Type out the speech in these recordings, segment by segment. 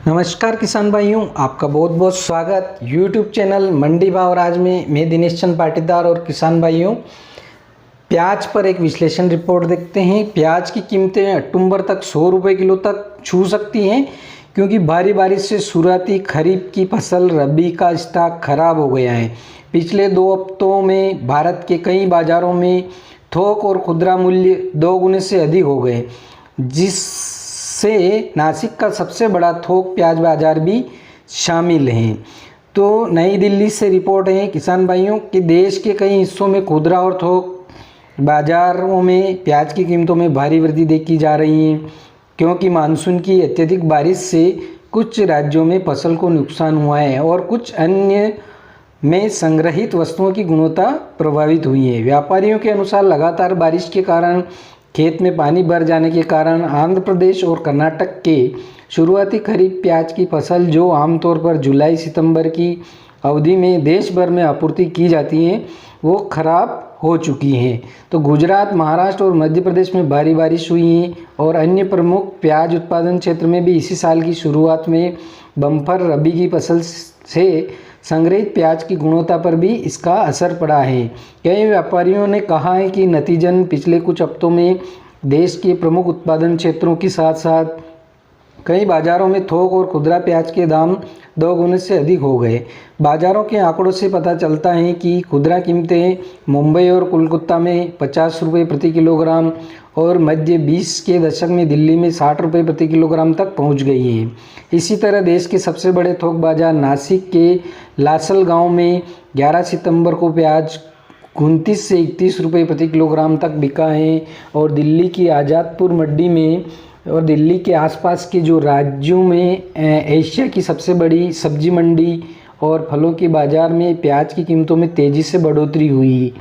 नमस्कार किसान भाइयों, आपका बहुत बहुत स्वागत YouTube चैनल मंडी भाव राज में। मैं दिनेश चंद पाटीदार। और किसान भाइयों, प्याज पर एक विश्लेषण रिपोर्ट देखते हैं। प्याज की कीमतें अक्टूबर तक 100 रुपये किलो तक छू सकती हैं, क्योंकि भारी बारिश से शुरुआती खरीफ की फसल रबी का स्टॉक खराब हो गया है। पिछले 2 हफ्तों में भारत के कई बाज़ारों में थोक और खुदरा मूल्य 2 गुने से अधिक हो गए, जिससे नासिक का सबसे बड़ा थोक प्याज बाजार भी शामिल हैं। तो नई दिल्ली से रिपोर्ट है किसान भाइयों कि देश के कई हिस्सों में खुदरा और थोक बाजारों में प्याज की कीमतों में भारी वृद्धि देखी जा रही है, क्योंकि मानसून की अत्यधिक बारिश से कुछ राज्यों में फसल को नुकसान हुआ है और कुछ अन्य में संग्रहित वस्तुओं की गुणवत्ता प्रभावित हुई है। व्यापारियों के अनुसार लगातार बारिश के कारण खेत में पानी भर जाने के कारण आंध्र प्रदेश और कर्नाटक के शुरुआती खरीफ प्याज की फसल, जो आमतौर पर जुलाई सितंबर की अवधि में देश भर में आपूर्ति की जाती हैं, वो खराब हो चुकी हैं। तो गुजरात, महाराष्ट्र और मध्य प्रदेश में भारी बारिश हुई है और अन्य प्रमुख प्याज उत्पादन क्षेत्र में भी इसी साल की शुरुआत में बम्पर रबी की फसल से संग्रहित प्याज की गुणवत्ता पर भी इसका असर पड़ा है। कई व्यापारियों ने कहा है कि नतीजन पिछले कुछ हफ्तों में देश के प्रमुख उत्पादन क्षेत्रों के साथ साथ कई बाज़ारों में थोक और खुदरा प्याज के दाम 2 गुने से अधिक हो गए। बाज़ारों के आंकड़ों से पता चलता है कि खुदरा कीमतें मुंबई और कोलकाता में 50 रुपये प्रति किलोग्राम और मध्य 20 के दशक में दिल्ली में 60 रुपये प्रति किलोग्राम तक पहुंच गई हैं। इसी तरह देश के सबसे बड़े थोक बाज़ार नासिक के लासल गांव में 11 सितंबर को प्याज 29 से 31 रुपये प्रति किलोग्राम तक बिका है और दिल्ली की आज़ादपुर मंडी में और दिल्ली के आसपास के जो राज्यों में एशिया की सबसे बड़ी सब्जी मंडी और फलों के बाज़ार में प्याज की कीमतों में तेज़ी से बढ़ोतरी हुई,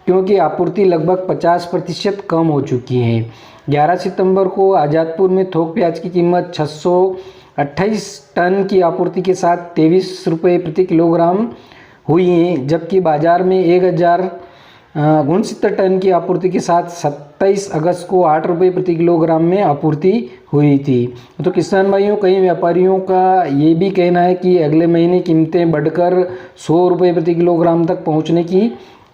क्योंकि आपूर्ति लगभग 50% कम हो चुकी है। 11 सितंबर को आज़ादपुर में थोक प्याज की कीमत 628 टन की आपूर्ति के साथ 23 रुपये प्रति किलोग्राम हुई है, जबकि बाज़ार में 1069 टन की आपूर्ति के साथ 27 अगस्त को 8 रुपये प्रति किलोग्राम में आपूर्ति हुई थी। तो किसान भाइयों, कई व्यापारियों का ये भी कहना है कि अगले महीने कीमतें बढ़कर 100 रुपये प्रति किलोग्राम तक पहुंचने की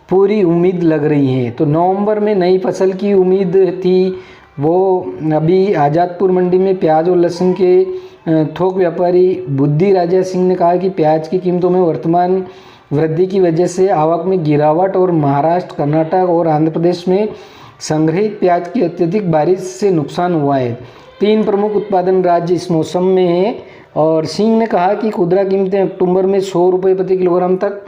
पूरी उम्मीद लग रही है। तो नवंबर में नई फसल की उम्मीद थी, वो अभी आज़ादपुर मंडी में प्याज और लहसुन के थोक व्यापारी बुद्धि राजा सिंह ने कहा कि प्याज की कीमतों में वर्तमान वृद्धि की वजह से आवक में गिरावट और महाराष्ट्र, कर्नाटक और आंध्र प्रदेश में संग्रहित प्याज की अत्यधिक बारिश से नुकसान हुआ है। 3 प्रमुख उत्पादन राज्य इस मौसम में हैं और सिंह ने कहा कि खुदरा कीमतें अक्टूबर में 100 रुपये प्रति किलोग्राम तक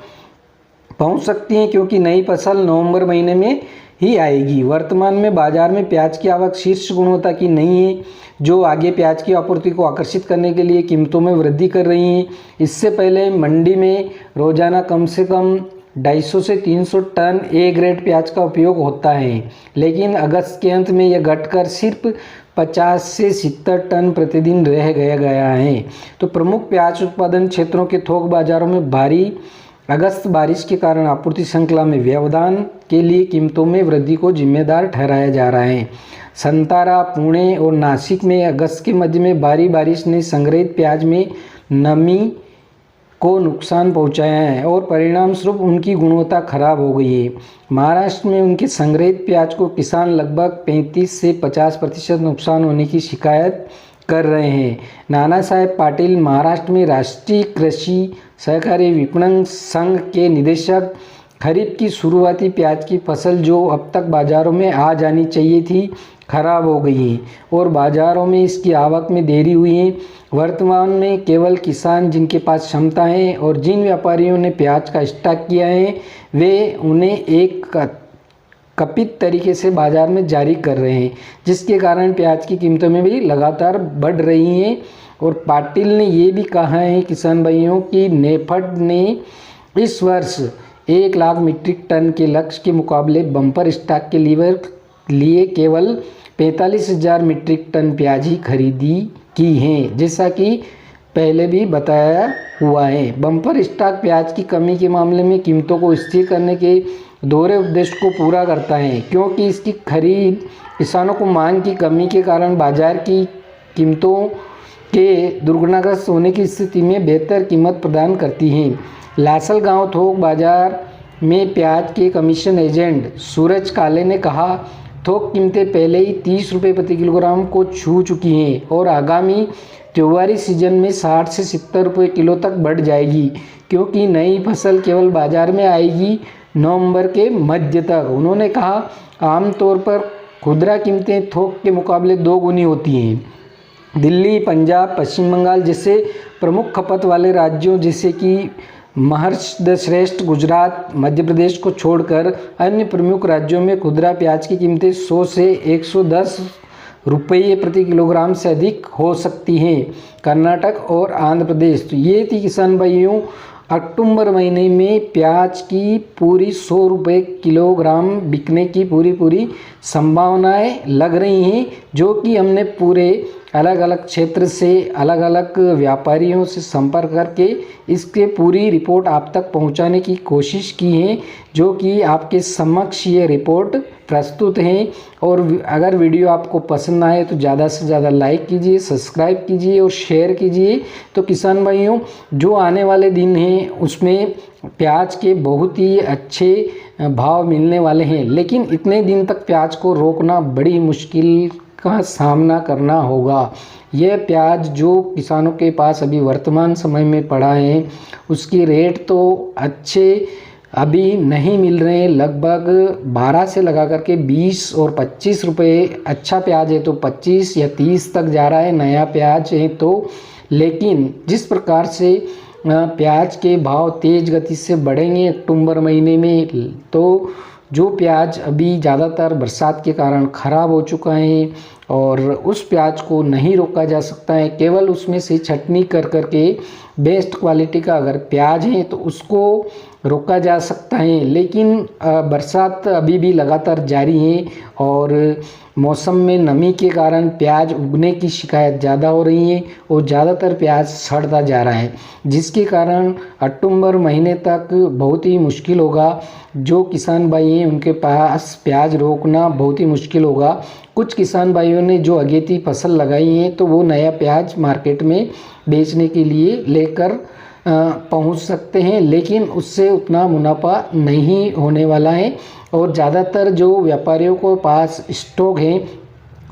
पहुंच सकती हैं, क्योंकि नई फसल नवंबर महीने में ही आएगी। वर्तमान में बाजार में प्याज की आवक शीर्ष गुणवत्ता की नहीं है, जो आगे प्याज की आपूर्ति को आकर्षित करने के लिए कीमतों में वृद्धि कर रही हैं। इससे पहले मंडी में रोजाना कम से कम 250 से 300 टन ए ग्रेड प्याज का उपयोग होता है, लेकिन अगस्त के अंत में यह घटकर सिर्फ 50 से 70 टन प्रतिदिन रह गया है। तो प्रमुख प्याज उत्पादन क्षेत्रों के थोक बाजारों में भारी अगस्त बारिश के कारण आपूर्ति श्रृंखला में व्यवधान के लिए कीमतों में वृद्धि को जिम्मेदार ठहराया जा रहा है। संतारा, पुणे और नासिक में अगस्त के मध्य में भारी बारिश ने संग्रहित प्याज में नमी को नुकसान पहुंचाया है और परिणाम स्वरूप उनकी गुणवत्ता खराब हो गई है। महाराष्ट्र में उनके संग्रहित प्याज को किसान लगभग 35 से 50% नुकसान होने की शिकायत कर रहे हैं। नाना साहेब पाटिल महाराष्ट्र में राष्ट्रीय कृषि सहकारी विपणन संघ के निदेशक, खरीफ की शुरुआती प्याज की फसल जो अब तक बाज़ारों में आ जानी चाहिए थी, खराब हो गई है और बाज़ारों में इसकी आवक में देरी हुई है। वर्तमान में केवल किसान जिनके पास क्षमता है और जिन व्यापारियों ने प्याज का स्टॉक किया है, वे उन्हें एक कपित तरीके से बाज़ार में जारी कर रहे हैं, जिसके कारण प्याज की कीमतों में भी लगातार बढ़ रही हैं। और पाटिल ने ये भी कहा है किसान भाइयों कि नेफेड ने इस वर्ष 1 लाख मीट्रिक टन के लक्ष्य के मुकाबले बम्पर स्टॉक के लिए केवल 45,000 मीट्रिक टन प्याज ही खरीदी की हैं, जैसा कि पहले भी बताया हुआ है। बम्पर स्टॉक प्याज की कमी के मामले में कीमतों को स्थिर करने के दोहरे उद्देश्य को पूरा करता है, क्योंकि इसकी खरीद किसानों को मांग की कमी के कारण बाजार की कीमतों के दुर्घटनाग्रस्त होने की स्थिति में बेहतर कीमत प्रदान करती हैं। लासलगांव थोक बाजार में प्याज के कमीशन एजेंट सूरज काले ने कहा, थोक कीमतें पहले ही 30 रुपये प्रति किलोग्राम को छू चुकी हैं और आगामी त्योहारी सीजन में 60 से 70 रुपये किलो तक बढ़ जाएगी, क्योंकि नई फसल केवल बाजार में आएगी नवंबर के मध्य तक। उन्होंने कहा, आमतौर पर खुदरा कीमतें थोक के मुकाबले 2 गुनी होती हैं। दिल्ली, पंजाब, पश्चिम बंगाल जैसे प्रमुख खपत वाले राज्यों जैसे कि महाराष्ट्र, गुजरात, मध्य प्रदेश को छोड़कर अन्य प्रमुख राज्यों में खुदरा प्याज की कीमतें 100 से 110 रुपये प्रति किलोग्राम से अधिक हो सकती हैं। कर्नाटक और आंध्र प्रदेश, तो ये थी किसान भाइयों अक्टूबर महीने में प्याज की पूरी 100 रुपये किलोग्राम बिकने की पूरी संभावनाएं लग रही हैं, जो कि हमने पूरे अलग अलग क्षेत्र से अलग अलग व्यापारियों से संपर्क करके इसके पूरी रिपोर्ट आप तक पहुंचाने की कोशिश की है, जो कि आपके समक्ष ये रिपोर्ट प्रस्तुत है। और अगर वीडियो आपको पसंद आए तो ज़्यादा से ज़्यादा लाइक कीजिए, सब्सक्राइब कीजिए और शेयर कीजिए। तो किसान भाइयों, जो आने वाले दिन हैं उसमें प्याज के बहुत ही अच्छे भाव मिलने वाले हैं, लेकिन इतने दिन तक प्याज को रोकना बड़ी मुश्किल का सामना करना होगा। यह प्याज जो किसानों के पास अभी वर्तमान समय में पड़ा है उसकी रेट तो अच्छे अभी नहीं मिल रहे हैं, लगभग 12 से लगा करके 20 और 25 रुपये। अच्छा प्याज है तो 25 या 30 तक जा रहा है नया प्याज है तो। लेकिन जिस प्रकार से प्याज के भाव तेज़ गति से बढ़ेंगे अक्टूबर महीने में, तो जो प्याज अभी ज़्यादातर बरसात के कारण ख़राब हो चुका है और उस प्याज को नहीं रोका जा सकता है। केवल उसमें से छटनी कर करके बेस्ट क्वालिटी का अगर प्याज है तो उसको रोका जा सकता है। लेकिन बरसात अभी भी लगातार जारी है और मौसम में नमी के कारण प्याज उगने की शिकायत ज़्यादा हो रही है और ज़्यादातर प्याज सड़ता जा रहा है, जिसके कारण अक्टूबर महीने तक बहुत ही मुश्किल होगा। जो किसान भाई हैं उनके पास प्याज रोकना बहुत ही मुश्किल होगा। कुछ किसान भाइयों ने जो अगेती फसल लगाई है तो वो नया प्याज मार्केट में बेचने के लिए लेकर पहुंच सकते हैं, लेकिन उससे उतना मुनाफा नहीं होने वाला है। और ज़्यादातर जो व्यापारियों को पास स्टॉक है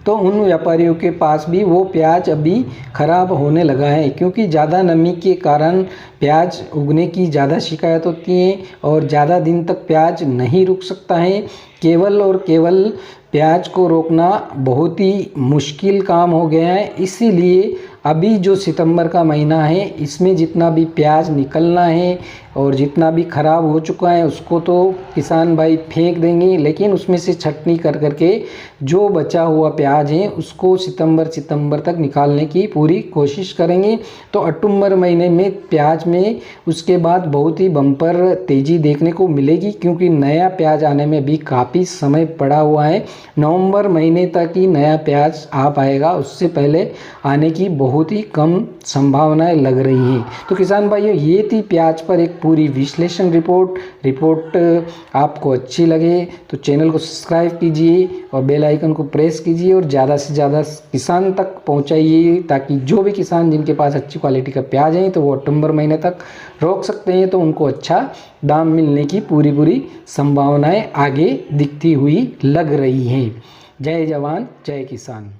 तो उन व्यापारियों के पास भी वो प्याज अभी ख़राब होने लगा है, क्योंकि ज़्यादा नमी के कारण प्याज उगने की ज़्यादा शिकायत होती है और ज़्यादा दिन तक प्याज नहीं रुक सकता है। केवल और केवल प्याज को रोकना बहुत ही मुश्किल काम हो गया है। इसीलिए अभी जो सितंबर का महीना है इसमें जितना भी प्याज निकलना है और जितना भी ख़राब हो चुका है उसको तो किसान भाई फेंक देंगे, लेकिन उसमें से छटनी कर करके जो बचा हुआ प्याज है उसको सितंबर तक निकालने की पूरी कोशिश करेंगे। तो अक्टूबर महीने में प्याज में उसके बाद बहुत ही बम्पर तेज़ी देखने को मिलेगी, क्योंकि नया प्याज आने में भी काफ़ी समय पड़ा हुआ है। नवंबर महीने तक ही नया प्याज आ पाएगा, उससे पहले आने की बहुत ही कम संभावनाएं लग रही हैं। तो किसान भाइयों, ये थी प्याज पर एक पूरी विश्लेषण रिपोर्ट आपको अच्छी लगे तो चैनल को सब्सक्राइब कीजिए और बेल आइकन को प्रेस कीजिए और ज़्यादा से ज़्यादा किसान तक पहुंचाइए, ताकि जो भी किसान जिनके पास अच्छी क्वालिटी का प्याज है तो वो अक्टूबर महीने तक रोक सकते हैं, तो उनको अच्छा दाम मिलने की पूरी संभावनाएं आगे दिखती हुई लग रही हैं। जय जवान जय किसान।